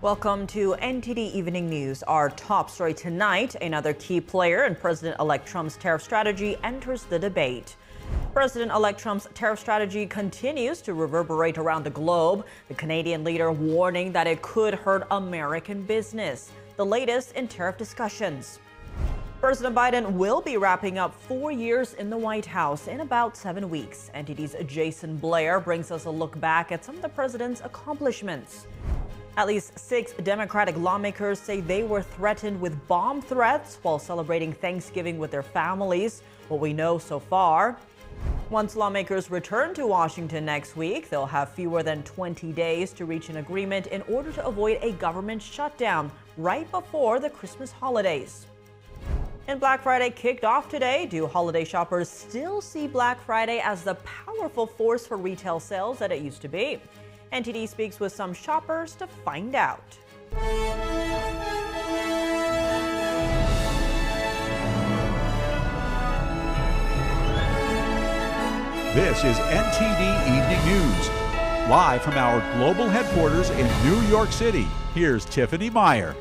Welcome to NTD Evening News. Our top story tonight, another key player in President-elect Trump's tariff strategy enters the debate. President-elect Trump's tariff strategy continues to reverberate around the globe, the Canadian leader warning that it could hurt American business. The latest in tariff discussions. President Biden will be wrapping up 4 years in the White House in about 7 weeks. NTD's Jason Blair brings us a look back at some of the president's accomplishments. At least 6 Democratic lawmakers say they were threatened with bomb threats while celebrating Thanksgiving with their families. What we know so far. Once lawmakers return to Washington next week, they'll have fewer than 20 days to reach an agreement in order to avoid a government shutdown right before the Christmas holidays. And Black Friday kicked off today. Do holiday shoppers still see Black Friday as the powerful force for retail sales that it used to be? NTD speaks with some shoppers to find out. This is NTD Evening News. Live from our global headquarters in New York City, here's Tiffany Meyer.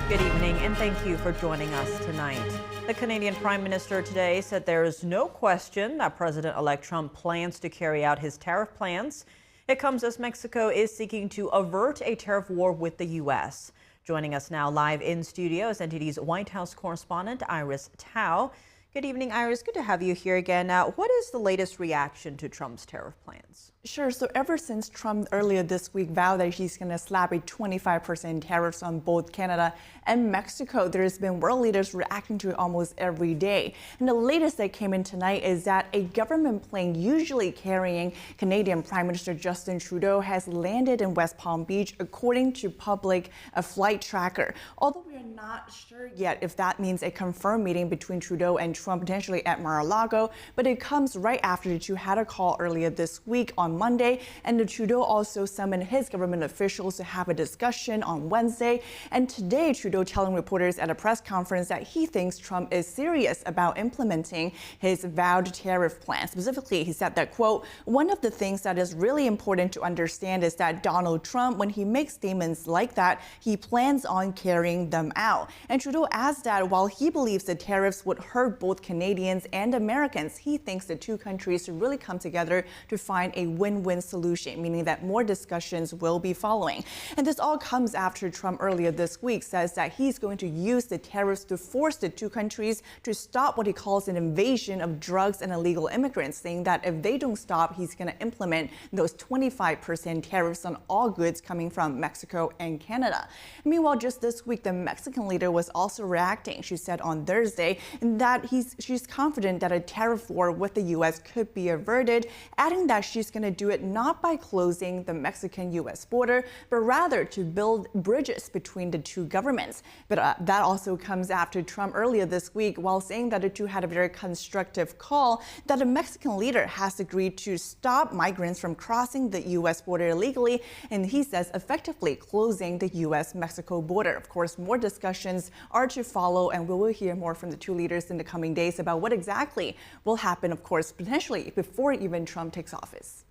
Good evening, and thank you for joining us tonight. The Canadian Prime Minister today said there is no question that President-elect Trump plans to carry out his tariff plans. It comes as Mexico is seeking to avert a tariff war with the U.S. Joining us now live in studio is NTD's White House correspondent, Iris Tao. Good evening, Iris. Good to have you here again. Now, what is the latest reaction to Trump's tariff plans? Sure. So ever since Trump earlier this week vowed that he's going to slap a 25% tariffs on both Canada and Mexico, there's been world leaders reacting to it almost every day. And the latest that came in tonight is that a government plane usually carrying Canadian Prime Minister Justin Trudeau has landed in West Palm Beach, according to public flight tracker. Although we are not sure yet if that means a confirmed meeting between Trudeau and Trump potentially at Mar-a-Lago, but it comes right after the two had a call earlier this week on Monday, and the Trudeau also summoned his government officials to have a discussion on Wednesday. And today, Trudeau telling reporters at a press conference that he thinks Trump is serious about implementing his vowed tariff plan. Specifically, he said that, quote, "One of the things that is really important to understand is that Donald Trump, when he makes statements like that, he plans on carrying them out." And Trudeau adds that while he believes the tariffs would hurt both Canadians and Americans, he thinks the two countries should really come together to find a win-win solution, meaning that more discussions will be following. And this all comes after Trump earlier this week says that he's going to use the tariffs to force the two countries to stop what he calls an invasion of drugs and illegal immigrants, saying that if they don't stop, he's going to implement those 25% tariffs on all goods coming from Mexico and Canada. Meanwhile, just this week, the Mexican leader was also reacting. She said on Thursday that she's confident that a tariff war with the U.S. could be averted, adding that she's going to do it not by closing the Mexican-U.S. border, but rather to build bridges between the two governments. But that also comes after Trump earlier this week, while saying that the two had a very constructive call, that a Mexican leader has agreed to stop migrants from crossing the U.S. border illegally, and he says effectively closing the U.S.-Mexico border. Of course, more discussions are to follow, and we will hear more from the two leaders in the coming days about what exactly will happen, of course, potentially before even Trump takes office.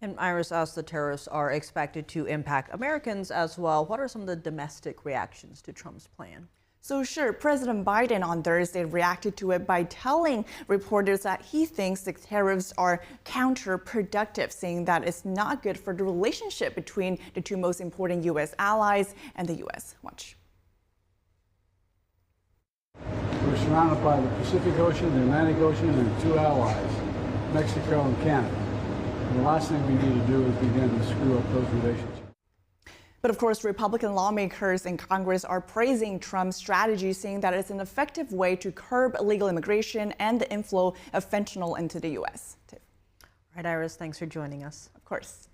And Iris, as the tariffs are expected to impact Americans as well, what are some of the domestic reactions to Trump's plan? So sure, President Biden on Thursday reacted to it by telling reporters that he thinks the tariffs are counterproductive, saying that it's not good for the relationship between the two most important U.S. allies and the U.S. Watch. We're surrounded by the Pacific Ocean, the Atlantic Ocean, and 2 allies, Mexico and Canada. And the last thing we need to do is begin to screw up those relationships. But of course, Republican lawmakers in Congress are praising Trump's strategy, saying that it's an effective way to curb illegal immigration and the inflow of fentanyl into the U.S. All right, Iris, thanks for joining us. Of course.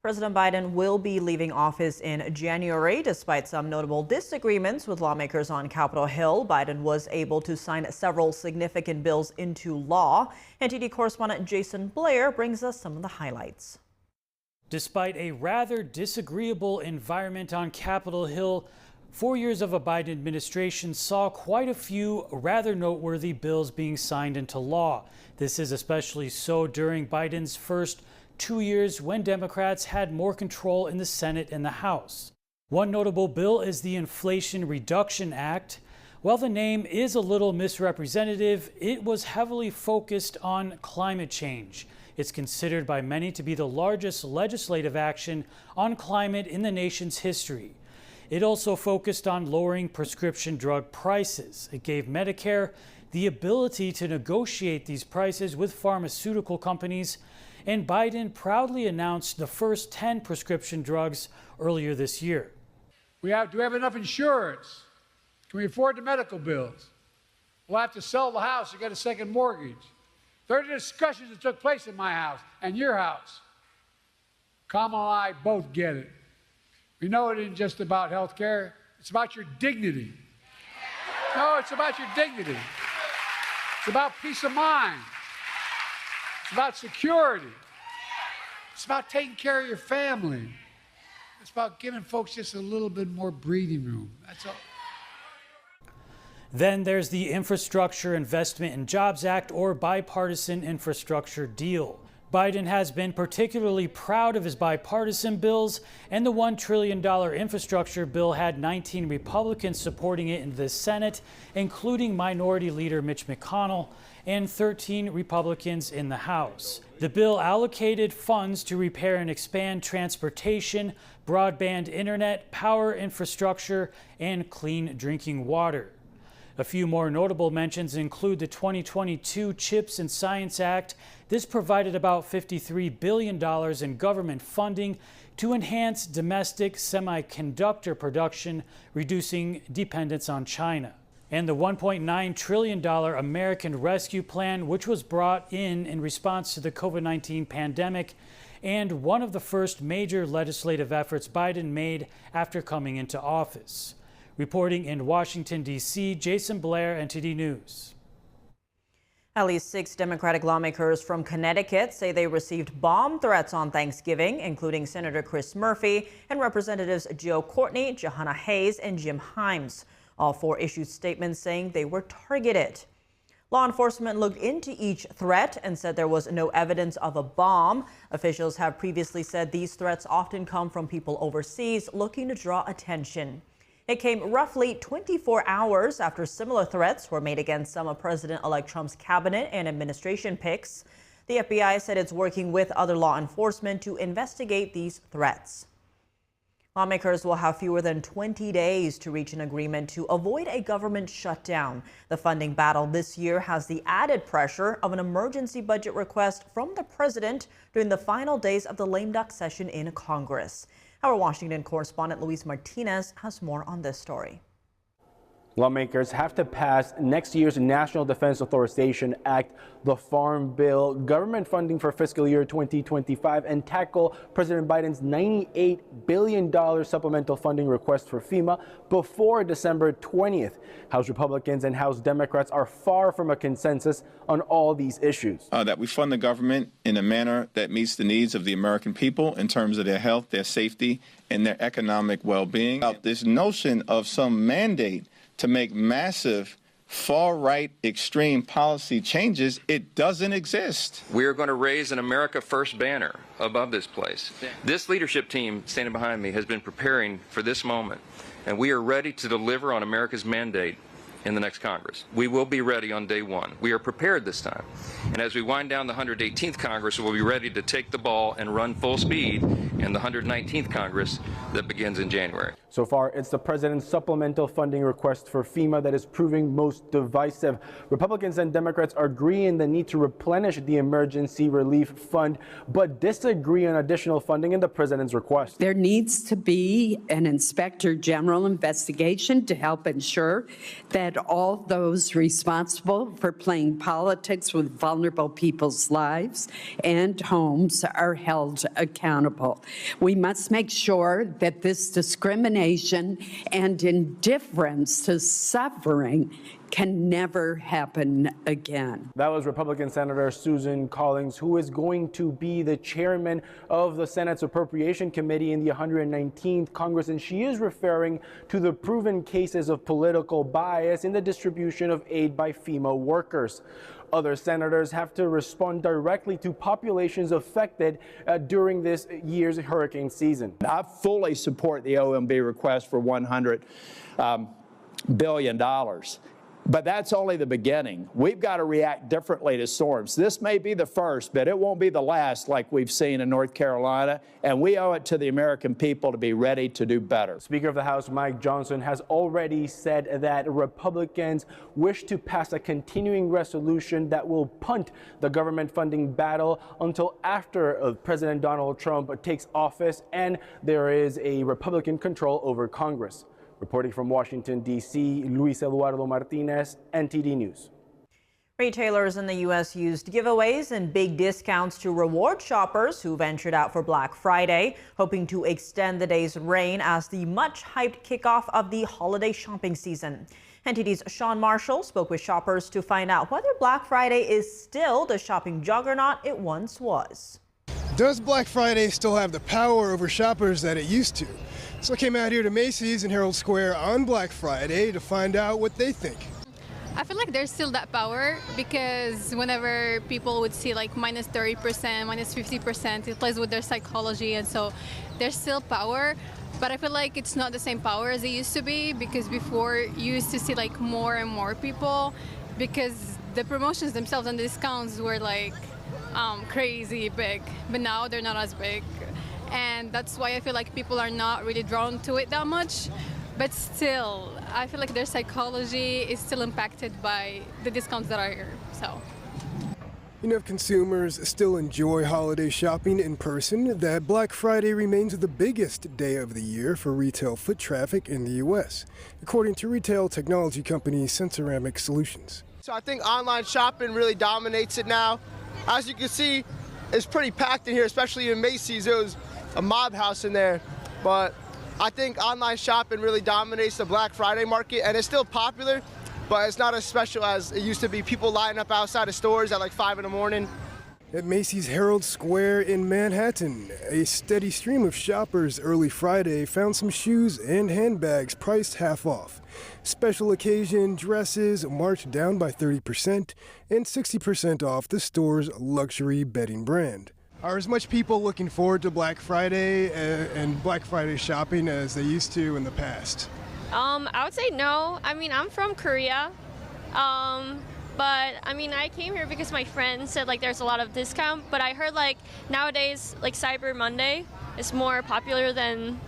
President Biden will be leaving office in January. Despite some notable disagreements with lawmakers on Capitol Hill, Biden was able to sign several significant bills into law. NTD correspondent Jason Blair brings us some of the highlights. Despite a rather disagreeable environment on Capitol Hill, 4 years of a Biden administration saw quite a few rather noteworthy bills being signed into law. This is especially so during Biden's first 2 years when Democrats had more control in the Senate and the House. One notable bill is the Inflation Reduction Act. While the name is a little misrepresentative, it was heavily focused on climate change. It's considered by many to be the largest legislative action on climate in the nation's history. It also focused on lowering prescription drug prices. It gave Medicare the ability to negotiate these prices with pharmaceutical companies, and Biden proudly announced the first 10 prescription drugs earlier this year. Do we have enough insurance? Can we afford the medical bills? We'll have to sell the house to get a second mortgage. There are discussions that took place in my house and your house. Kamala and I both get it. We know it isn't just about health care. It's about your dignity. No, it's about your dignity. It's about peace of mind. It's about security. It's about taking care of your family. It's about giving folks just a little bit more breathing room. That's all. Then there's the Infrastructure Investment and Jobs Act, or bipartisan infrastructure deal. Biden has been particularly proud of his bipartisan bills, and the $1 trillion infrastructure bill had 19 Republicans supporting it in the Senate, including Minority Leader Mitch McConnell, and 13 Republicans in the House. The bill allocated funds to repair and expand transportation, broadband internet, power infrastructure, and clean drinking water. A few more notable mentions include the 2022 CHIPS and Science Act. This provided about $53 billion in government funding to enhance domestic semiconductor production, reducing dependence on China. And the $1.9 trillion American Rescue Plan, which was brought in response to the COVID-19 pandemic, and one of the first major legislative efforts Biden made after coming into office. Reporting in Washington, D.C., Jason Blair, NTD News. At least 6 Democratic lawmakers from Connecticut say they received bomb threats on Thanksgiving, including Senator Chris Murphy and Representatives Joe Courtney, Johanna Hayes, and Jim Himes. All 4 issued statements saying they were targeted. Law enforcement looked into each threat and said there was no evidence of a bomb. Officials have previously said these threats often come from people overseas looking to draw attention. It came roughly 24 hours after similar threats were made against some of President-elect Trump's cabinet and administration picks. The FBI said it's working with other law enforcement to investigate these threats. Lawmakers will have fewer than 20 days to reach an agreement to avoid a government shutdown. The funding battle this year has the added pressure of an emergency budget request from the president during the final days of the lame duck session in Congress. Our Washington correspondent Luis Martinez has more on this story. Lawmakers have to pass next year's National Defense Authorization Act, the Farm Bill, government funding for fiscal year 2025, and tackle President Biden's $98 billion supplemental funding request for FEMA before December 20th. House Republicans and House Democrats are far from a consensus on all these issues. That we fund the government in a manner that meets the needs of the American people in terms of their health, their safety, and their economic well-being. This notion of some mandate to make massive far-right extreme policy changes, it doesn't exist. We are going to raise an America First banner above this place. This leadership team standing behind me has been preparing for this moment, and we are ready to deliver on America's mandate in the next Congress. We will be ready on day one. We are prepared this time. And as we wind down the 118th Congress, we'll be ready to take the ball and run full speed in the 119th Congress that begins in January. So far, it's the president's supplemental funding request for FEMA that is proving most divisive. Republicans and Democrats agree in the need to replenish the emergency relief fund, but disagree on additional funding in the president's request. There needs to be an inspector general investigation to help ensure that all those responsible for playing politics with vulnerable people's lives and homes are held accountable. We must make sure that this discrimination and indifference to suffering can never happen again. That was Republican Senator Susan Collins, who is going to be the chairman of the Senate's Appropriation Committee in the 119th Congress, and she is referring to the proven cases of political bias in the distribution of aid by FEMA workers. Other senators have to respond directly to populations affected during this year's hurricane season. I fully support the OMB request for $100 billion. But that's only the beginning. We've got to react differently to storms. This may be the first, but it won't be the last like we've seen in North Carolina, and we owe it to the American people to be ready to do better. Speaker of the House Mike Johnson has already said that Republicans wish to pass a continuing resolution that will punt the government funding battle until after President Donald Trump takes office and there is a Republican control over Congress. Reporting from Washington, D.C., Luis Eduardo Martinez, NTD News. Retailers in the U.S. used giveaways and big discounts to reward shoppers who ventured out for Black Friday, hoping to extend the day's reign as the much-hyped kickoff of the holiday shopping season. NTD's Sean Marshall spoke with shoppers to find out whether Black Friday is still the shopping juggernaut it once was. Does Black Friday still have the power over shoppers that it used to? So I came out here to Macy's in Herald Square on Black Friday to find out what they think. I feel like there's still that power because whenever people would see like minus 30%, minus 50%, it plays with their psychology, and so there's still power. But I feel like it's not the same power as it used to be, because before you used to see like more and more people, because the promotions themselves and the discounts were like crazy big, but now they're not as big. And that's why I feel like people are not really drawn to it that much. But still, I feel like their psychology is still impacted by the discounts that are here. So, You know, if consumers still enjoy holiday shopping in person, that Black Friday remains the biggest day of the year for retail foot traffic in the U.S., according to retail technology company Sensoramic Solutions. So I think online shopping really dominates it now. As you can see, it's pretty packed in here, especially in Macy's. It was a mob house in there. But I think online shopping really dominates the Black Friday market, and it's still popular, but it's not as special as it used to be. People lining up outside of stores at like 5 in the morning. At Macy's Herald Square in Manhattan, a steady stream of shoppers early Friday found some shoes and handbags priced half off. Special occasion dresses marked down by 30% and 60% off the store's luxury bedding brand. Are as much people looking forward to Black Friday and Black Friday shopping as they used to in the past? I would say no. I mean, I'm from Korea, but I mean, I came here because my friend said like there's a lot of discount, but I heard like nowadays like Cyber Monday is more popular than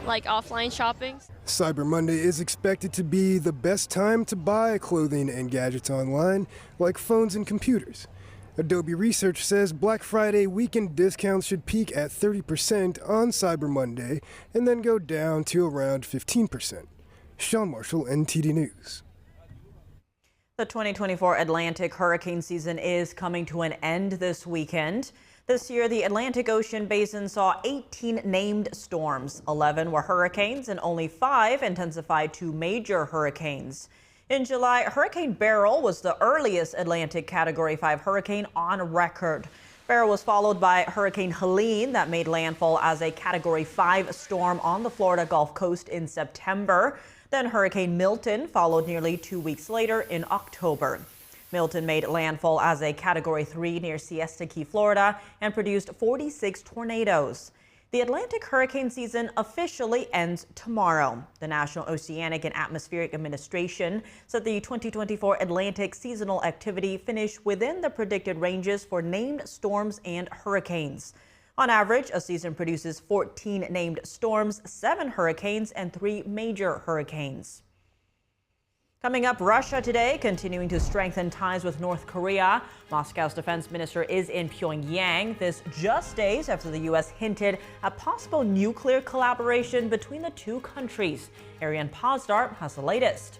like offline shopping. Cyber Monday is expected to be the best time to buy clothing and gadgets online, like phones and computers. Adobe Research says Black Friday weekend discounts should peak at 30% on Cyber Monday and then go down to around 15%. Sean Marshall, NTD News. The 2024 Atlantic hurricane season is coming to an end this weekend. This year, the Atlantic Ocean basin saw 18 named storms. 11 were hurricanes and only 5 intensified to major hurricanes. In July, Hurricane Beryl was the earliest Atlantic Category 5 hurricane on record. Beryl was followed by Hurricane Helene that made landfall as a Category 5 storm on the Florida Gulf Coast in September. Then Hurricane Milton followed nearly 2 weeks later in October. Milton made landfall as a Category 3 near Siesta Key, Florida, and produced 46 tornadoes. The Atlantic hurricane season officially ends tomorrow. The National Oceanic and Atmospheric Administration said the 2024 Atlantic seasonal activity finished within the predicted ranges for named storms and hurricanes. On average, a season produces 14 named storms, 7 hurricanes, and 3 major hurricanes. Coming up, Russia today continuing to strengthen ties with North Korea. Moscow's defense minister is in Pyongyang. This just days after the U.S. hinted at possible nuclear collaboration between the two countries. Ariane Posdar has the latest.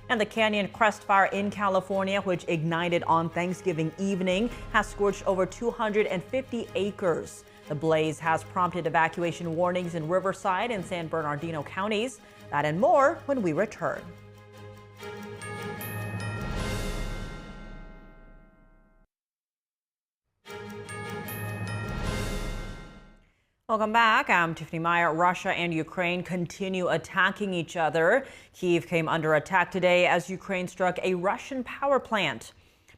And the Canyon Crest fire in California, which ignited on Thanksgiving evening, has scorched over 250 acres. The blaze has prompted evacuation warnings in Riverside and San Bernardino counties. That and more when we return. Welcome back. I'm Tiffany Meyer. Russia and Ukraine continue attacking each other. Kyiv came under attack today as Ukraine struck a Russian power plant.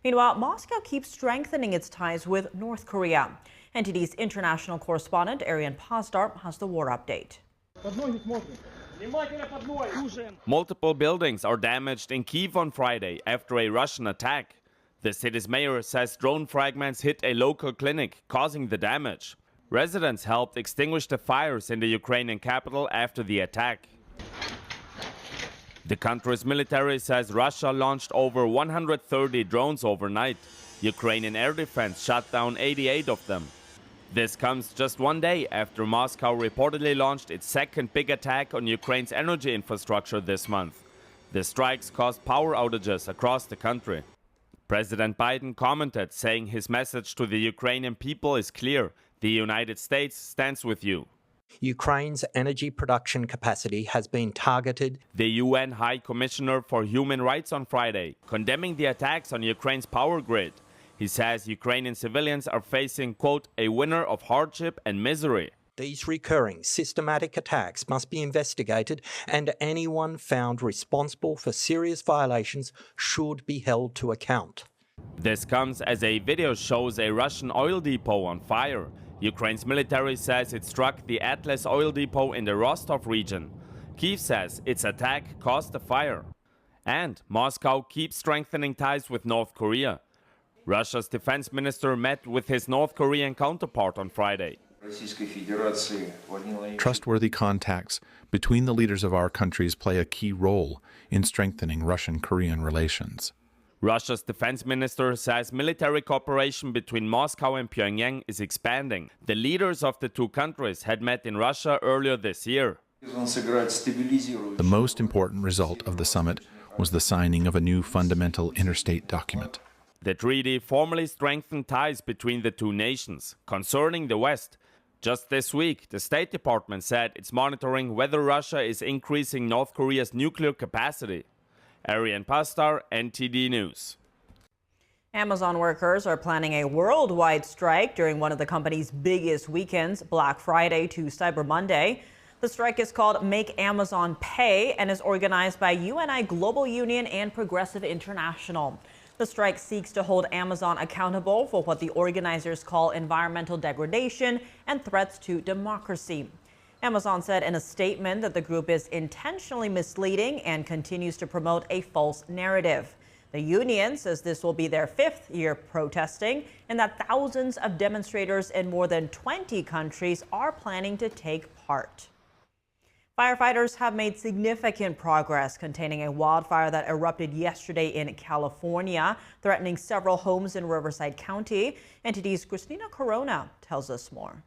Meanwhile, Moscow keeps strengthening its ties with North Korea. NTD's international correspondent Arian Pasdar has the war update. Multiple buildings are damaged in Kyiv on Friday after a Russian attack. The city's mayor says drone fragments hit a local clinic, causing the damage. Residents helped extinguish the fires in the Ukrainian capital after the attack. The country's military says Russia launched over 130 drones overnight. Ukrainian air defense shot down 88 of them. This comes just one day after Moscow reportedly launched its second big attack on Ukraine's energy infrastructure this month. The strikes caused power outages across the country. President Biden commented, saying his message to the Ukrainian people is clear: the United States stands with you. Ukraine's energy production capacity has been targeted. The UN High Commissioner for Human Rights on Friday, condemning the attacks on Ukraine's power grid. He says Ukrainian civilians are facing, quote, a winter of hardship and misery. These recurring systematic attacks must be investigated, and anyone found responsible for serious violations should be held to account. This comes as a video shows a Russian oil depot on fire. Ukraine's military says it struck the Atlas oil depot in the Rostov region. Kyiv says its attack caused the fire. And Moscow keeps strengthening ties with North Korea. Russia's defense minister met with his North Korean counterpart on Friday. Trustworthy contacts between the leaders of our countries play a key role in strengthening Russian-Korean relations. Russia's defense minister says military cooperation between Moscow and Pyongyang is expanding. The leaders of the two countries had met in Russia earlier this year. The most important result of the summit was the signing of a new fundamental interstate document. The treaty formally strengthened ties between the two nations. Concerning the West, just this week, the State Department said it's monitoring whether Russia is increasing North Korea's nuclear capacity. Arian Pasdar, NTD News. Amazon workers are planning a worldwide strike during one of the company's biggest weekends, Black Friday to Cyber Monday. The strike is called Make Amazon Pay and is organized by UNI Global Union and Progressive International. The strike seeks to hold Amazon accountable for what the organizers call environmental degradation and threats to democracy. Amazon said in a statement that the group is intentionally misleading and continues to promote a false narrative. The union says this will be their 5th year protesting and that thousands of demonstrators in more than 20 countries are planning to take part. Firefighters have made significant progress containing a wildfire that erupted yesterday in California, threatening several homes in Riverside County. NTD's Christina Corona tells us more.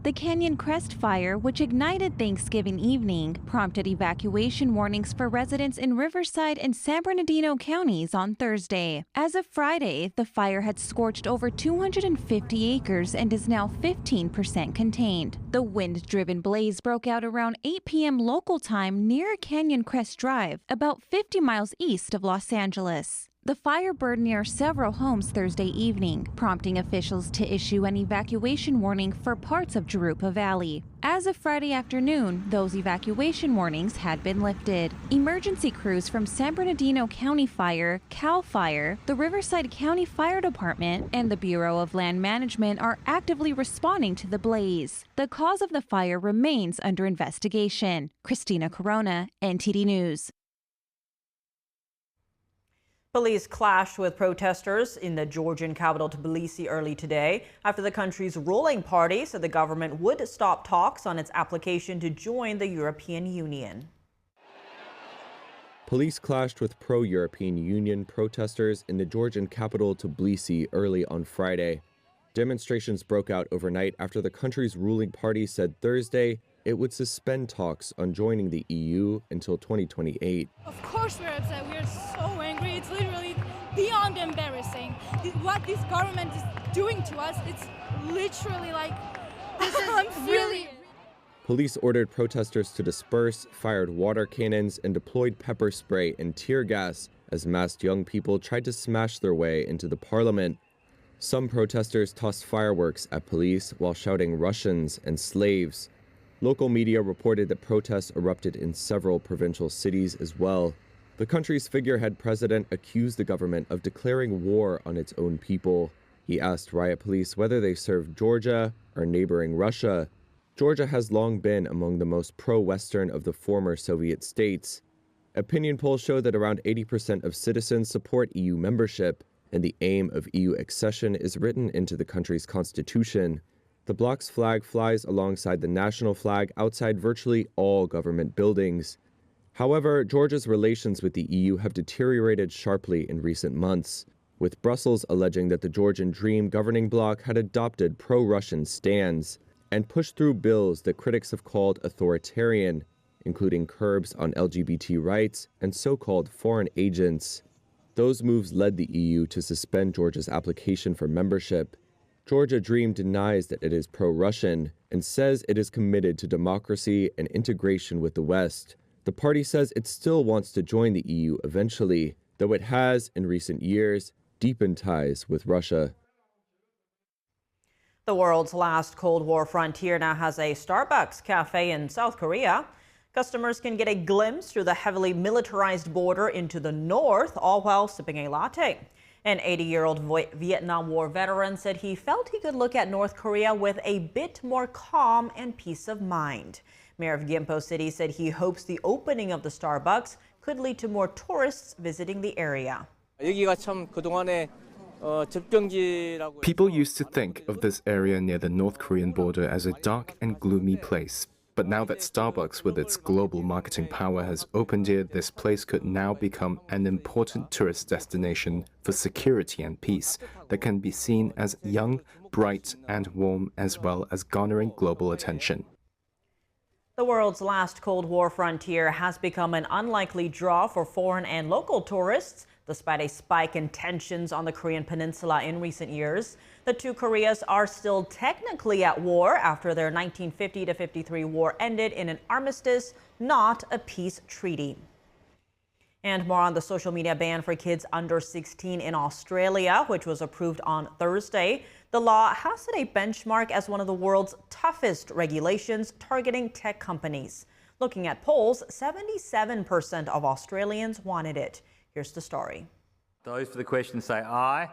The Canyon Crest fire, which ignited Thanksgiving evening, prompted evacuation warnings for residents in Riverside and San Bernardino counties on Thursday. As of Friday, the fire had scorched over 250 acres and is now 15% contained. The wind-driven blaze broke out around 8 p.m. local time near Canyon Crest Drive, about 50 miles east of Los Angeles. The fire burned near several homes Thursday evening, prompting officials to issue an evacuation warning for parts of Jurupa Valley. As of Friday afternoon, those evacuation warnings had been lifted. Emergency crews from San Bernardino County Fire, CAL FIRE, the Riverside County Fire Department, and the Bureau of Land Management are actively responding to the blaze. The cause of the fire remains under investigation. Christina Corona, NTD News. Police clashed with protesters in the Georgian capital Tbilisi early today after the country's ruling party said the government would stop talks on its application to join the European Union. Police clashed with pro-European Union protesters in the Georgian capital Tbilisi early on Friday. Demonstrations broke out overnight after the country's ruling party said Thursday it would suspend talks on joining the EU until 2028. Of course we're upset. We're so angry. It's literally beyond embarrassing. What this government is doing to us, it's literally like, this is really... Police ordered protesters to disperse, fired water cannons, and deployed pepper spray and tear gas as masked young people tried to smash their way into the parliament. Some protesters tossed fireworks at police while shouting Russians and slaves. Local media reported that protests erupted in several provincial cities as well. The country's figurehead president accused the government of declaring war on its own people. He asked riot police whether they served Georgia or neighboring Russia. Georgia has long been among the most pro-Western of the former Soviet states. Opinion polls show that around 80% of citizens support EU membership, and the aim of EU accession is written into the country's constitution. The bloc's flag flies alongside the national flag outside virtually all government buildings. However, Georgia's relations with the EU have deteriorated sharply in recent months, with Brussels alleging that the Georgian Dream governing bloc had adopted pro-Russian stands and pushed through bills that critics have called authoritarian, including curbs on LGBT rights and so-called foreign agents. Those moves led the EU to suspend Georgia's application for membership. Georgia Dream denies that it is pro-Russian and says it is committed to democracy and integration with the West. The party says it still wants to join the EU eventually, though it has, in recent years, deepened ties with Russia. The world's last Cold War frontier now has a Starbucks cafe in South Korea. Customers can get a glimpse through the heavily militarized border into the north, all while sipping a latte. An 80-year-old Vietnam War veteran said he felt he could look at North Korea with a bit more calm and peace of mind. Mayor of Gimpo City said he hopes the opening of the Starbucks could lead to more tourists visiting the area. People used to think of this area near the North Korean border as a dark and gloomy place. But now that Starbucks, with its global marketing power, has opened here, this place could now become an important tourist destination for security and peace that can be seen as young, bright, and warm, as well as garnering global attention. The world's last Cold War frontier has become an unlikely draw for foreign and local tourists, despite a spike in tensions on the Korean peninsula in recent years. The two Koreas are still technically at war after their 1950-53 war ended in an armistice, not a peace treaty. And more on the social media ban for kids under 16 in Australia, which was approved on Thursday. The law has set a benchmark as one of the world's toughest regulations targeting tech companies. Looking at polls, 77% of Australians wanted it. Here's the story. Those for the question say aye.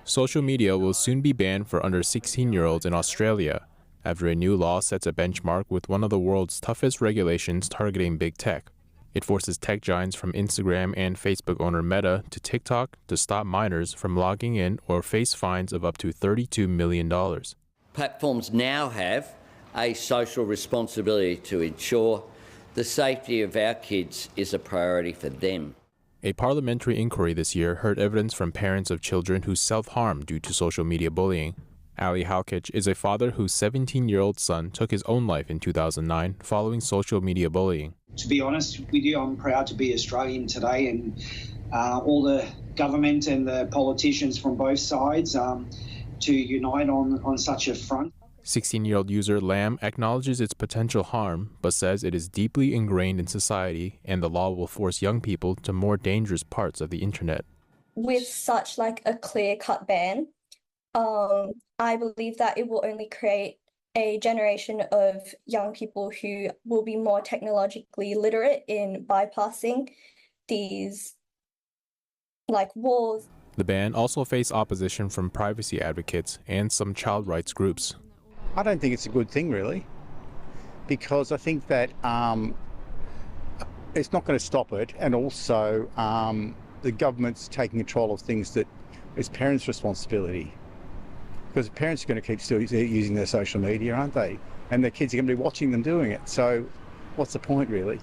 Social media will soon be banned for under 16-year-olds in Australia after a new law sets a benchmark with one of the world's toughest regulations targeting big tech. It forces tech giants from Instagram and Facebook owner Meta to TikTok to stop minors from logging in or face fines of up to $32 million. Platforms now have a social responsibility to ensure the safety of our kids is a priority for them. A parliamentary inquiry this year heard evidence from parents of children who self-harm due to social media bullying. Ali Halkich is a father whose 17-year-old son took his own life in 2009 following social media bullying. To be honest with you, I'm proud to be Australian today, and all the government and the politicians from both sides to unite on such a front. 16-year-old user Lamb acknowledges its potential harm, but says it is deeply ingrained in society and the law will force young people to more dangerous parts of the internet. With such like a clear-cut ban, I believe that it will only create a generation of young people who will be more technologically literate in bypassing these like walls. The ban also faced opposition from privacy advocates and some child rights groups. I don't think it's a good thing, really, because I think that it's not going to stop it, and also the government's taking control of things that it's parents' responsibility. Because parents are going to keep still using their social media, aren't they? And their kids are going to be watching them doing it. So what's the point, really?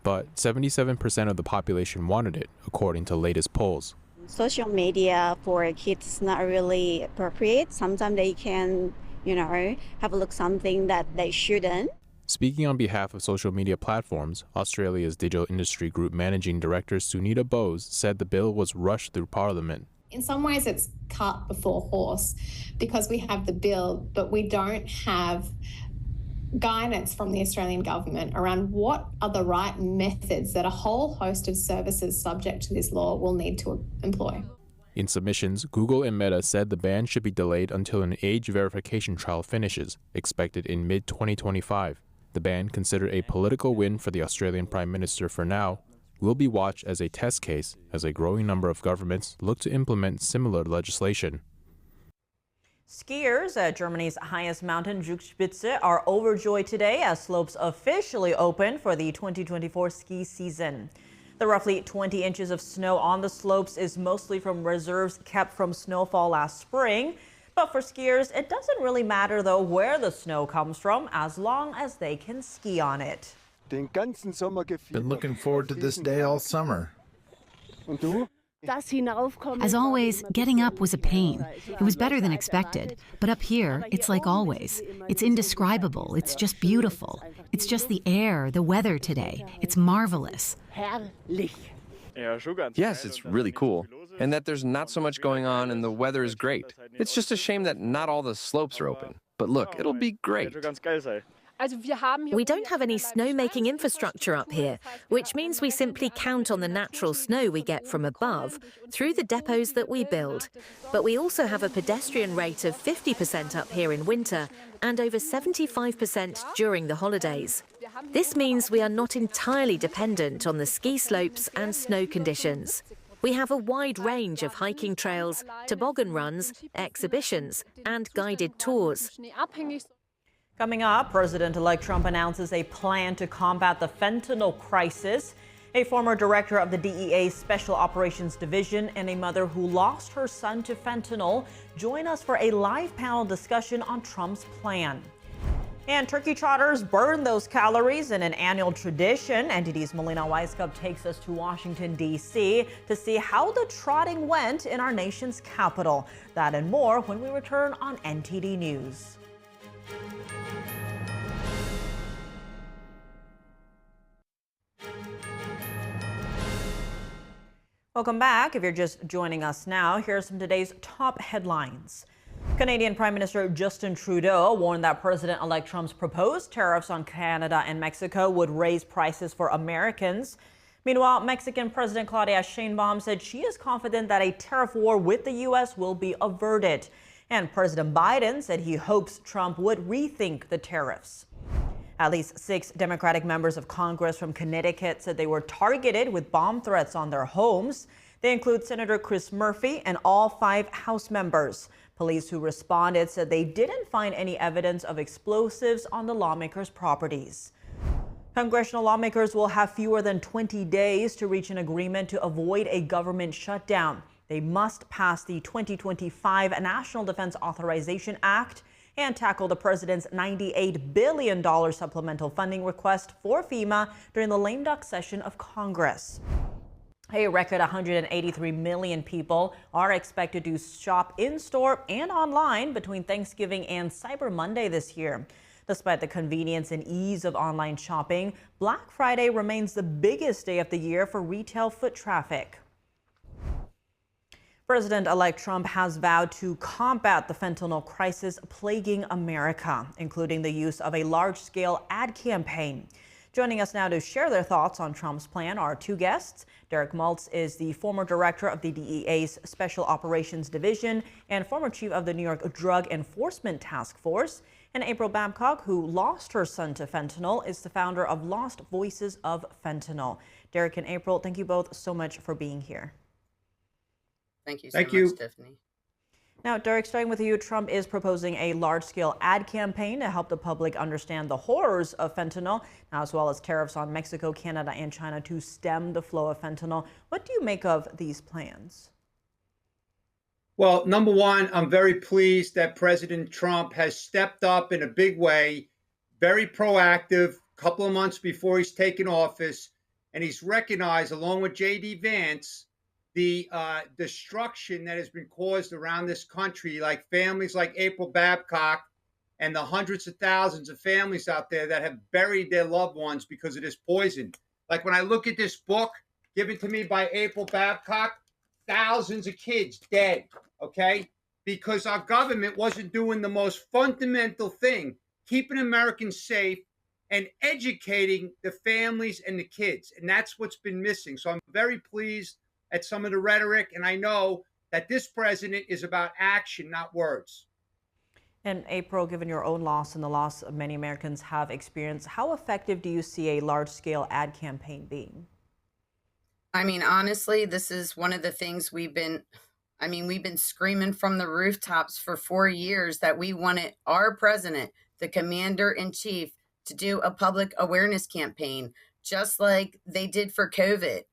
But 77% of the population wanted it, according to latest polls. Social media for kids is not really appropriate. Sometimes they can, have a look something that they shouldn't. Speaking on behalf of social media platforms, Australia's Digital Industry Group Managing Director Sunita Bose said the bill was rushed through Parliament. In some ways, it's cart before horse because we have the bill, but we don't have guidance from the Australian government around what are the right methods that a whole host of services subject to this law will need to employ. In submissions, Google and Meta said the ban should be delayed until an age verification trial finishes, expected in mid-2025. The ban, considered a political win for the Australian Prime Minister for now, will be watched as a test case as a growing number of governments look to implement similar legislation. Skiers at Germany's highest mountain, Zugspitze, are overjoyed today as slopes officially open for the 2024 ski season. The roughly 20 inches of snow on the slopes is mostly from reserves kept from snowfall last spring. But for skiers, it doesn't really matter, though, where the snow comes from, as long as they can ski on it. Been looking forward to this day all summer. As always, getting up was a pain. It was better than expected. But up here, it's like always. It's indescribable. It's just beautiful. It's just the air, the weather today. It's marvelous. Yes, it's really cool. And that there's not so much going on and the weather is great. It's just a shame that not all the slopes are open. But look, it'll be great. We don't have any snowmaking infrastructure up here, which means we simply count on the natural snow we get from above through the depots that we build. But we also have a pedestrian rate of 50% up here in winter and over 75% during the holidays. This means we are not entirely dependent on the ski slopes and snow conditions. We have a wide range of hiking trails, toboggan runs, exhibitions, and guided tours. Coming up, President-elect Trump announces a plan to combat the fentanyl crisis. A former director of the DEA's Special Operations Division and a mother who lost her son to fentanyl join us for a live panel discussion on Trump's plan. And turkey trotters burn those calories in an annual tradition. NTD's Melina Weisskopf takes us to Washington, D.C. to see how the trotting went in our nation's capital. That and more when we return on NTD News. Welcome back. If you're just joining us now, here are some of today's top headlines. Canadian Prime Minister Justin Trudeau warned that President-elect Trump's proposed tariffs on Canada and Mexico would raise prices for Americans. Meanwhile, Mexican President Claudia Sheinbaum said she is confident that a tariff war with the U.S. will be averted. And President Biden said he hopes Trump would rethink the tariffs. At least 6 Democratic members of Congress from Connecticut said they were targeted with bomb threats on their homes. They include Senator Chris Murphy and all 5 House members. Police who responded said they didn't find any evidence of explosives on the lawmakers' properties. Congressional lawmakers will have fewer than 20 days to reach an agreement to avoid a government shutdown. They must pass the 2025 National Defense Authorization Act and tackle the president's $98 billion supplemental funding request for FEMA during the lame duck session of Congress. A record 183 million people are expected to shop in-store and online between Thanksgiving and Cyber Monday this year. Despite the convenience and ease of online shopping, Black Friday remains the biggest day of the year for retail foot traffic. President-elect Trump has vowed to combat the fentanyl crisis plaguing America, including the use of a large-scale ad campaign. Joining us now to share their thoughts on Trump's plan are 2 guests. Derek Maltz is the former director of the DEA's Special Operations Division and former chief of the New York Drug Enforcement Task Force. And April Babcock, who lost her son to fentanyl, is the founder of Lost Voices of Fentanyl. Derek and April, thank you both so much for being here. Thank you so much, Tiffany. Now, Derek, starting with you, Trump is proposing a large-scale ad campaign to help the public understand the horrors of fentanyl, as well as tariffs on Mexico, Canada, and China to stem the flow of fentanyl. What do you make of these plans? Well, number one, I'm very pleased that President Trump has stepped up in a big way, very proactive, a couple of months before he's taken office, and he's recognized, along with J.D. Vance, the destruction that has been caused around this country, like families like April Babcock and the hundreds of thousands of families out there that have buried their loved ones because of this poison. Like when I look at this book given to me by April Babcock, thousands of kids dead, okay? Because our government wasn't doing the most fundamental thing, keeping Americans safe and educating the families and the kids. And that's what's been missing. So I'm very pleased at some of the rhetoric, and I know that this president is about action, not words. And April, given your own loss and the loss of many Americans have experienced, how effective do you see a large-scale ad campaign being? I mean, honestly, this is one of the things we've been screaming from the rooftops for 4 years that we wanted our president, the commander in chief, to do a public awareness campaign, just like they did for COVID.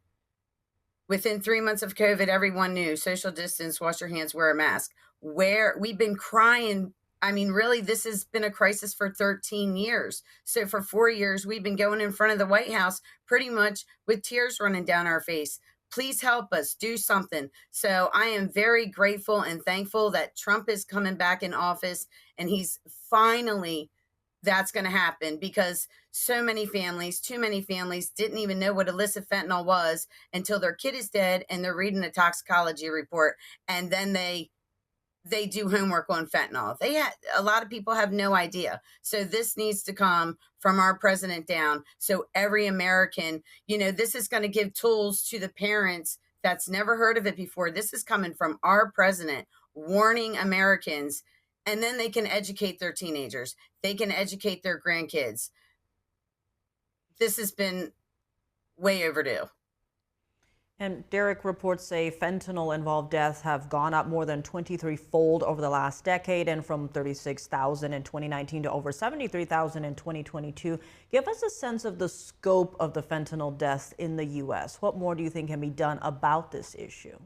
Within 3 months of COVID, everyone knew social distance, wash your hands, wear a mask. Where we've been crying. I mean, really, this has been a crisis for 13 years. So for 4 years, we've been going in front of the White House pretty much with tears running down our face. Please help us do something. So I am very grateful and thankful that Trump is coming back in office, and he's finally, that's going to happen, because so many families, too many families, didn't even know what illicit fentanyl was until their kid is dead and they're reading a toxicology report, and then they do homework on fentanyl. A lot of people have no idea. So this needs to come from our president down. So every American, this is going to give tools to the parents that's never heard of it before. This is coming from our president warning Americans, and then they can educate their teenagers. They can educate their grandkids. This has been way overdue. And Derek, reports say fentanyl-involved deaths have gone up more than 23-fold over the last decade, and from 36,000 in 2019 to over 73,000 in 2022. Give us a sense of the scope of the fentanyl deaths in the U.S. What more do you think can be done about this issue?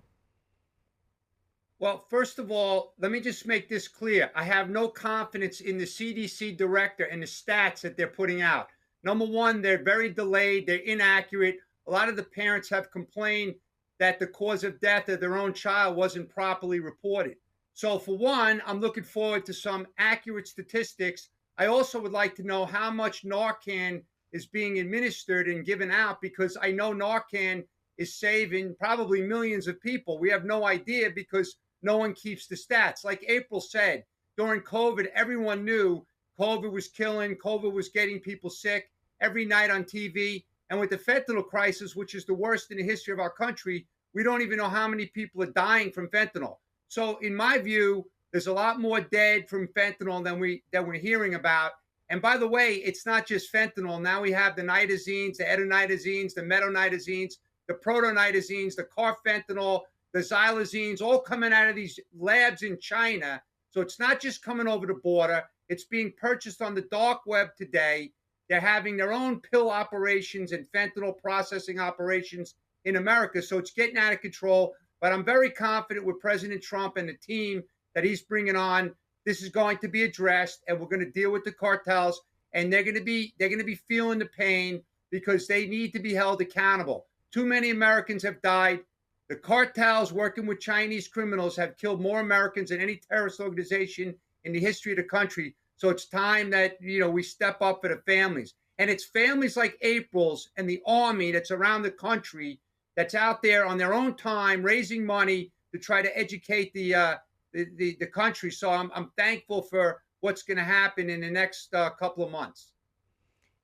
Well, first of all, let me just make this clear. I have no confidence in the CDC director and the stats that they're putting out. Number one, they're very delayed. They're inaccurate. A lot of the parents have complained that the cause of death of their own child wasn't properly reported. So for one, I'm looking forward to some accurate statistics. I also would like to know how much Narcan is being administered and given out, because I know Narcan is saving probably millions of people. We have no idea because no one keeps the stats. Like April said, during COVID, everyone knew COVID was killing, COVID was getting people sick every night on TV. And with the fentanyl crisis, which is the worst in the history of our country, we don't even know how many people are dying from fentanyl. So in my view, there's a lot more dead from fentanyl than we're hearing about. And by the way, it's not just fentanyl. Now we have the nitazines, the etonitazines, the metonitazines, the protonitazines, the carfentanil, the xylazines, all coming out of these labs in China. So it's not just coming over the border. It's being purchased on the dark web today. They're having their own pill operations and fentanyl processing operations in America. So it's getting out of control. But I'm very confident with President Trump and the team that he's bringing on. This is going to be addressed, and we're going to deal with the cartels. And they're going to be feeling the pain, because they need to be held accountable. Too many Americans have died. The cartels working with Chinese criminals have killed more Americans than any terrorist organization in the history of the country. So it's time that, we step up for the families. And it's families like April's and the army that's around the country that's out there on their own time raising money to try to educate the country. So I'm thankful for what's going to happen in the next couple of months.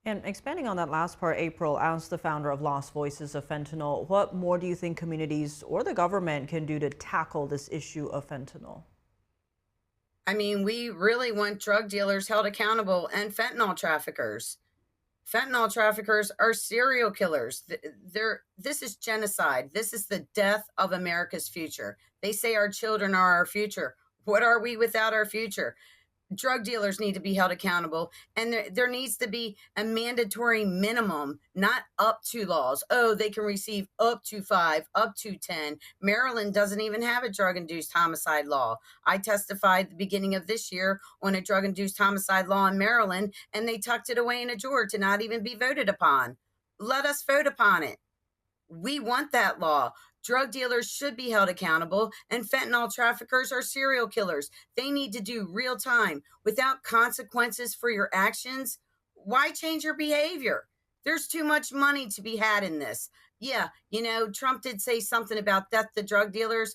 And expanding on that last part, April, as the founder of Lost Voices of Fentanyl, what more do you think communities or the government can do to tackle this issue of fentanyl? I mean, we really want drug dealers held accountable, and fentanyl traffickers. Fentanyl traffickers are serial killers. This is genocide. This is the death of America's future. They say our children are our future. What are we without our future? Drug dealers need to be held accountable, and there needs to be a mandatory minimum, not up to laws. Oh, they can receive up to 5, up to 10. Maryland doesn't even have a drug-induced homicide law. I testified at the beginning of this year on a drug-induced homicide law in Maryland, and they tucked it away in a drawer to not even be voted upon. Let us vote upon it. We want that law. Drug dealers should be held accountable, and fentanyl traffickers are serial killers. They need to do real time without consequences for your actions. Why change your behavior? There's too much money to be had in this. Yeah, Trump did say something about death to drug dealers.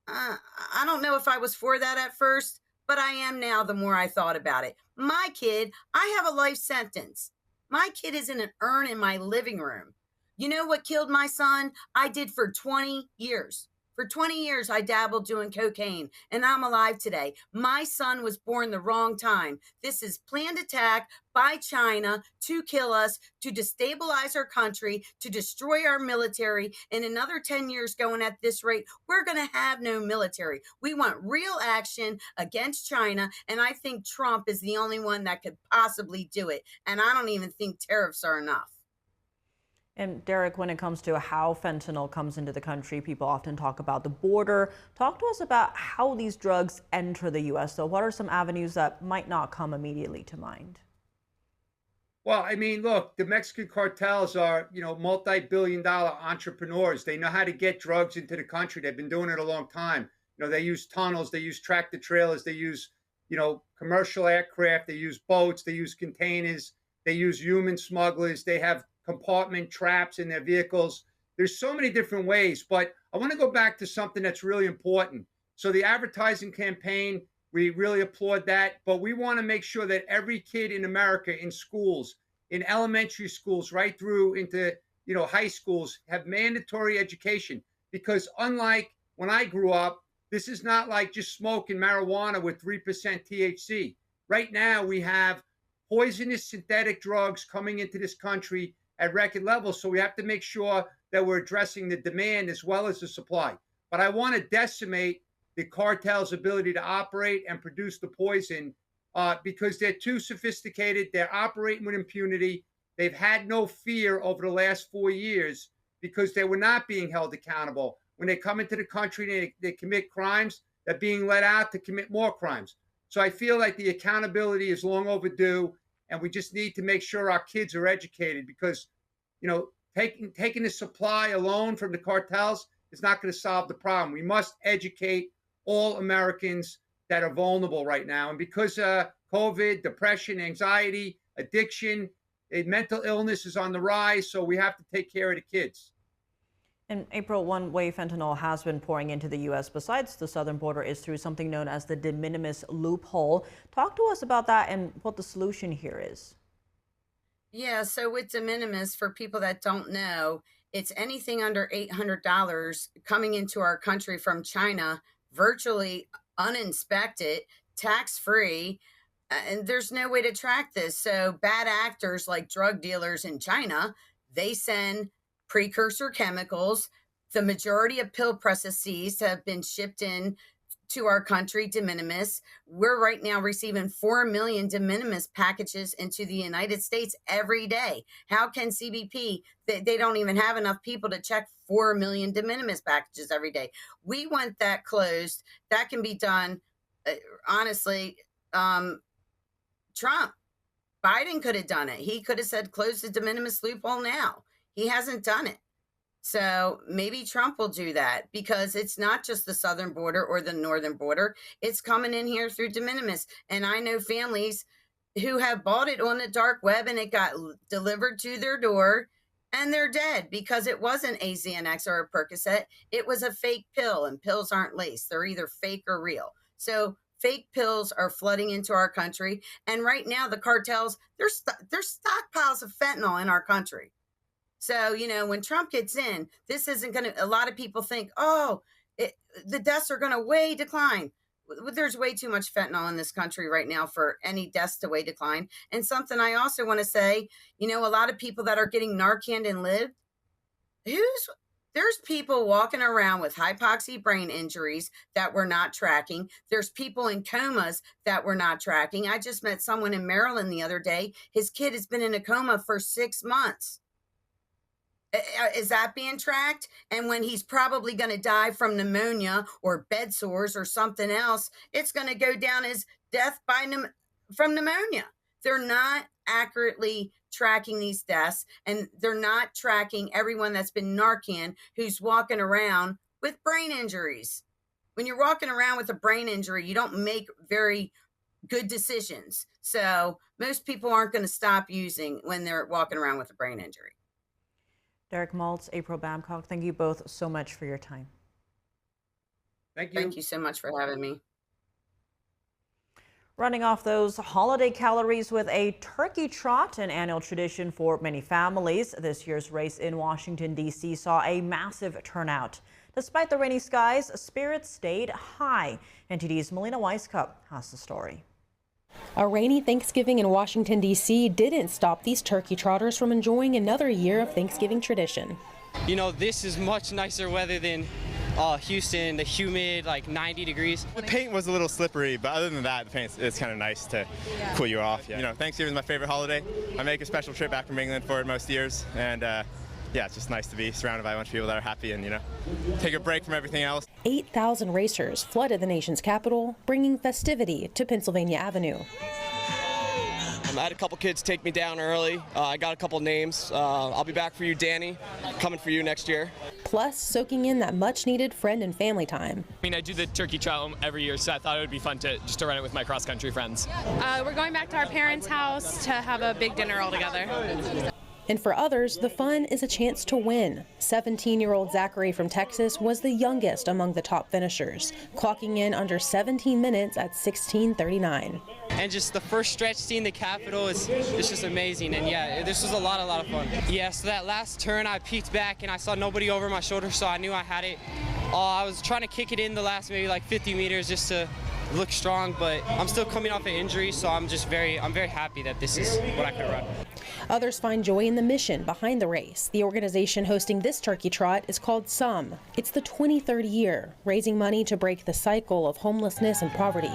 I don't know if I was for that at first, but I am now the more I thought about it. My kid, I have a life sentence. My kid is in an urn in my living room. You know what killed my son? I did for 20 years. For 20 years, I dabbled doing cocaine, and I'm alive today. My son was born the wrong time. This is planned attack by China to kill us, to destabilize our country, to destroy our military. In another 10 years going at this rate, we're going to have no military. We want real action against China, and I think Trump is the only one that could possibly do it. And I don't even think tariffs are enough. And Derek, when it comes to how fentanyl comes into the country, people often talk about the border. Talk to us about how these drugs enter the U.S. So what are some avenues that might not come immediately to mind? Well, I mean, look, the Mexican cartels are, multi-billion-dollar entrepreneurs. They know how to get drugs into the country. They've been doing it a long time. They use tunnels, they use tractor trailers, they use, commercial aircraft, they use boats, they use containers, they use human smugglers, they have compartment traps in their vehicles. There's so many different ways, but I want to go back to something that's really important. So the advertising campaign, we really applaud that, but we want to make sure that every kid in America in schools, in elementary schools, right through into, high schools, have mandatory education, because unlike when I grew up, this is not like just smoking marijuana with 3% THC. Right now we have poisonous synthetic drugs coming into this country at record levels. So we have to make sure that we're addressing the demand as well as the supply. But I want to decimate the cartel's ability to operate and produce the poison because they're too sophisticated. They're operating with impunity. They've had no fear over the last 4 years because they were not being held accountable. When they come into the country, they commit crimes. They're being let out to commit more crimes. So I feel like the accountability is long overdue. And we just need to make sure our kids are educated because, taking the supply alone from the cartels is not going to solve the problem. We must educate all Americans that are vulnerable right now. And because COVID, depression, anxiety, addiction, mental illness is on the rise, so we have to take care of the kids. In April, one way fentanyl has been pouring into the U.S. besides the southern border is through something known as the de minimis loophole. Talk to us about that and what the solution here is. Yeah, so with de minimis, for people that don't know, it's anything under $800 coming into our country from China, virtually uninspected, tax-free, and there's no way to track this. So bad actors like drug dealers in China, they send precursor chemicals. The majority of pill processes have been shipped in to our country de minimis. We're right now receiving 4 million de minimis packages into the United States every day. How can CBP, they don't even have enough people to check 4 million de minimis packages every day. We want that closed. That can be done, honestly. Trump, Biden could have done it. He could have said, close the de minimis loophole now. He hasn't done it. So maybe Trump will do that because it's not just the southern border or the northern border. It's coming in here through de minimis. And I know families who have bought it on the dark web and it got delivered to their door and they're dead because it wasn't a Xanax or a Percocet. It was a fake pill, and pills aren't laced. They're either fake or real. So fake pills are flooding into our country. And right now the cartels, there's stockpiles of fentanyl in our country. So, when Trump gets in, this isn't going to, a lot of people think, the deaths are going to way decline. There's way too much fentanyl in this country right now for any deaths to way decline. And something I also want to say, a lot of people that are getting Narcan and live, there's people walking around with hypoxia brain injuries that we're not tracking. There's people in comas that we're not tracking. I just met someone in Maryland the other day. His kid has been in a coma for 6 months. Is that being tracked? And when he's probably going to die from pneumonia or bed sores or something else, it's going to go down as death from pneumonia. They're not accurately tracking these deaths, and they're not tracking everyone that's been Narcan who's walking around with brain injuries. When you're walking around with a brain injury, you don't make very good decisions. So most people aren't going to stop using when they're walking around with a brain injury. Derek Maltz, April Babcock, thank you both so much for your time. Thank you. Thank you so much for having me. Running off those holiday calories with a turkey trot, an annual tradition for many families. This year's race in Washington, D.C. saw a massive turnout. Despite the rainy skies, spirits stayed high. NTD's Melina Weiskup has the story. A rainy Thanksgiving in Washington, D.C. didn't stop these turkey trotters from enjoying another year of Thanksgiving tradition. You know, this is much nicer weather than Houston, the humid, like 90 degrees. The paint was a little slippery, but other than that, the paint is kind of nice to cool you off. You know, Thanksgiving is my favorite holiday. I make a special trip back from England for it most years, and yeah, it's just nice to be surrounded by a bunch of people that are happy and, you know, take a break from everything else. 8,000 racers flooded the nation's capital, bringing festivity to Pennsylvania Avenue. I had a couple kids take me down early. I got a couple names. I'll be back for you, Danny. Coming for you next year. Plus, soaking in that much-needed friend and family time. I mean, I do the turkey trot every year, so I thought it would be fun to run it with my cross-country friends. We're going back to our parents' house to have a big dinner all together. And for others, the fun is a chance to win. 17-year-old Zachary from Texas was the youngest among the top finishers, clocking in under 17 minutes at 16:39. And just the first stretch, seeing the Capitol is just amazing. And yeah, this was a lot of fun. Yeah, so that last turn, I peeked back and I saw nobody over my shoulder, so I knew I had it. I was trying to kick it in the last maybe like 50 meters just to look strong, but I'm still coming off an injury, so I'm very happy that this is what I could run. Others find joy in the mission behind the race. The organization hosting this turkey trot is called SOME. It's the 23rd year, raising money to break the cycle of homelessness and poverty.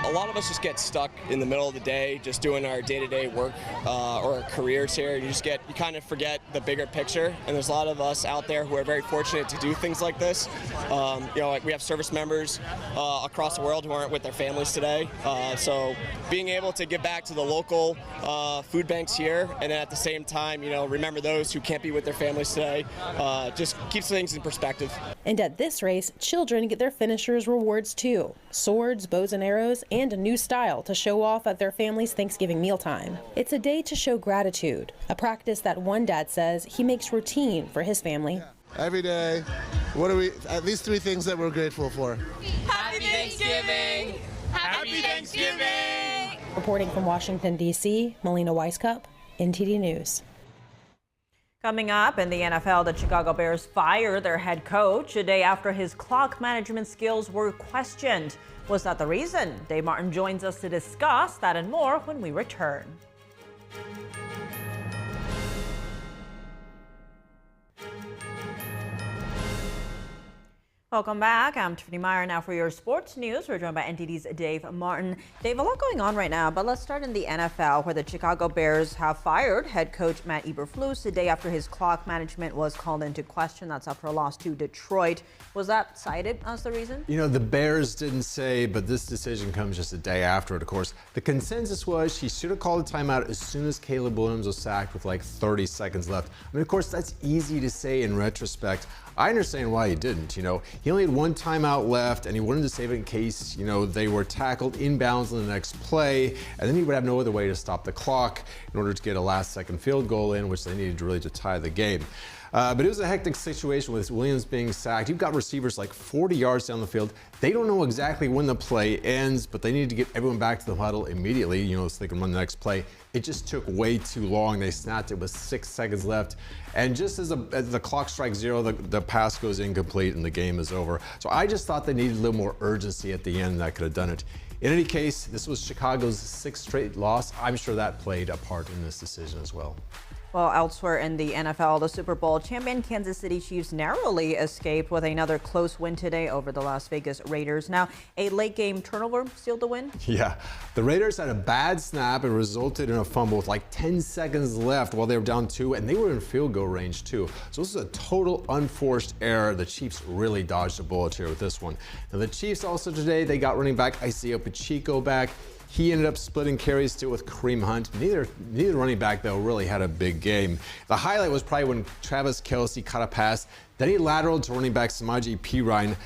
A lot of us just get stuck in the middle of the day, just doing our day-to-day work or our careers here. You kind of forget the bigger picture. And there's a lot of us out there who are very fortunate to do things like this. You know, like we have service members across the world who aren't with their families today. So being able to give back to the local food banks here, and then at the same time, you know, remember those who can't be with their families today, just keeps things in perspective. And at this race, children get their finishers' rewards too: swords, bows and arrows, and a new style to show off at their family's Thanksgiving mealtime. It's a day to show gratitude, a practice that one dad says he makes routine for his family. Every day, at least 3 things that we're grateful for. Happy Thanksgiving! Happy Thanksgiving! Reporting from Washington, D.C., Melina Weiskup, NTD News. Coming up in the NFL, the Chicago Bears fire their head coach a day after his clock management skills were questioned. Was that the reason? Dave Martin joins us to discuss that and more when we return. Welcome back. I'm Tiffany Meyer now for your sports news. We're joined by NTD's Dave Martin. Dave, a lot going on right now, but let's start in the NFL, where the Chicago Bears have fired head coach Matt Eberflus the day after his clock management was called into question. That's after a loss to Detroit. Was that cited as the reason? You know, the Bears didn't say, but this decision comes just a day after it, of course. The consensus was he should have called a timeout as soon as Caleb Williams was sacked with like 30 seconds left. I mean, of course, that's easy to say in retrospect. I understand why he didn't. You know, he only had 1 timeout left, and he wanted to save it in case, you know, they were tackled inbounds on the next play, and then he would have no other way to stop the clock in order to get a last-second field goal in, which they needed really to tie the game. But it was a hectic situation with Williams being sacked. You've got receivers like 40 yards down the field. They don't know exactly when the play ends, but they need to get everyone back to the huddle immediately, you know, so they can run the next play. It just took way too long. They snapped it with 6 seconds left. And just as the clock strikes 0, the pass goes incomplete and the game is over. So I just thought they needed a little more urgency at the end that could have done it. In any case, this was Chicago's 6th straight loss. I'm sure that played a part in this decision as well. Well, elsewhere in the NFL, the Super Bowl champion Kansas City Chiefs narrowly escaped with another close win today over the Las Vegas Raiders. Now, a late game turnover sealed the win. Yeah, the Raiders had a bad snap and resulted in a fumble with like 10 seconds left while they were down 2, and they were in field goal range too. So this is a total unforced error. The Chiefs really dodged a bullet here with this one. Now the Chiefs also today, they got running back Isaiah Pacheco back. He ended up splitting carries still with Kareem Hunt. Neither running back, though, really had a big game. The highlight was probably when Travis Kelce caught a pass. Then he lateraled to running back Samaje Perine,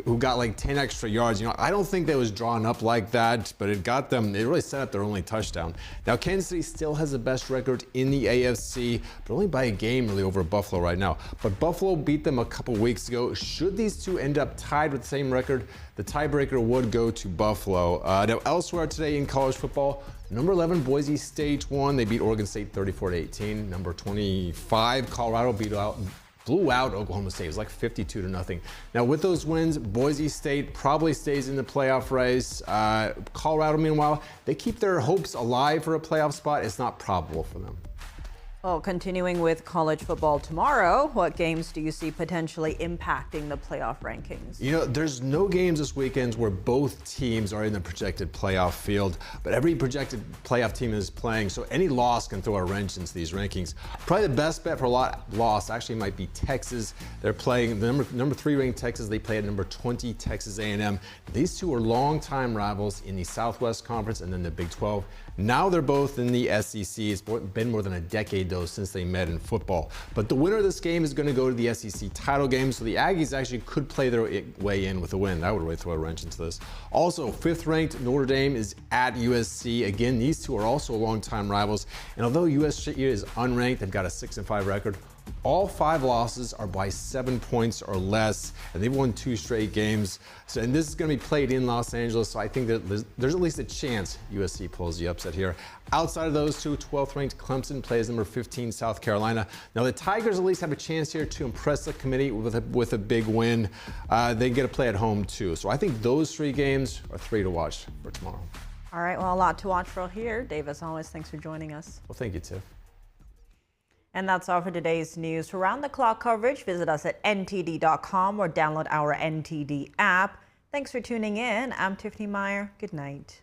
who got like 10 extra yards. You know, I don't think that was drawn up like that, but it got them, it really set up their only touchdown. Now, Kansas City still has the best record in the AFC, but only by a game really over Buffalo right now. But Buffalo beat them a couple weeks ago. Should these two end up tied with the same record, the tiebreaker would go to Buffalo. Now, elsewhere today in college football, number 11 Boise State won. They beat Oregon State 34-18. Number 25 Colorado beat out blew out Oklahoma State. It was like 52-0. Now, with those wins, Boise State probably stays in the playoff race. Colorado, meanwhile, they keep their hopes alive for a playoff spot. It's not probable for them. Well, continuing with college football tomorrow, what games do you see potentially impacting the playoff rankings? You know, there's no games this weekend where both teams are in the projected playoff field, but every projected playoff team is playing, so any loss can throw a wrench into these rankings. Probably the best bet for a loss actually might be Texas. They're playing the number 3 ranked Texas. They play at number 20 Texas A&M. These two are longtime rivals in the Southwest Conference and then the Big 12. Now they're both in the SEC. It's been more than a decade, though, since they met in football. But the winner of this game is going to go to the SEC title game, so the Aggies actually could play their way in with a win. That would really throw a wrench into this. Also, 5th-ranked Notre Dame is at USC. Again, these two are also longtime rivals. And although USC is unranked, they've got a 6-5 record. All 5 losses are by 7 points or less, and they've won 2 straight games. So, and this is going to be played in Los Angeles, so I think that there's at least a chance USC pulls the upset here. Outside of those two, 12th-ranked Clemson plays number 15 South Carolina. Now, the Tigers at least have a chance here to impress the committee with a big win. They get to play at home, too. So I think those 3 games are 3 to watch for tomorrow. All right, well, a lot to watch for here. Dave, as always, thanks for joining us. Well, thank you, Tiff. And that's all for today's news. For round-the-clock coverage, visit us at ntd.com or download our NTD app. Thanks for tuning in. I'm Tiffany Meyer. Good night.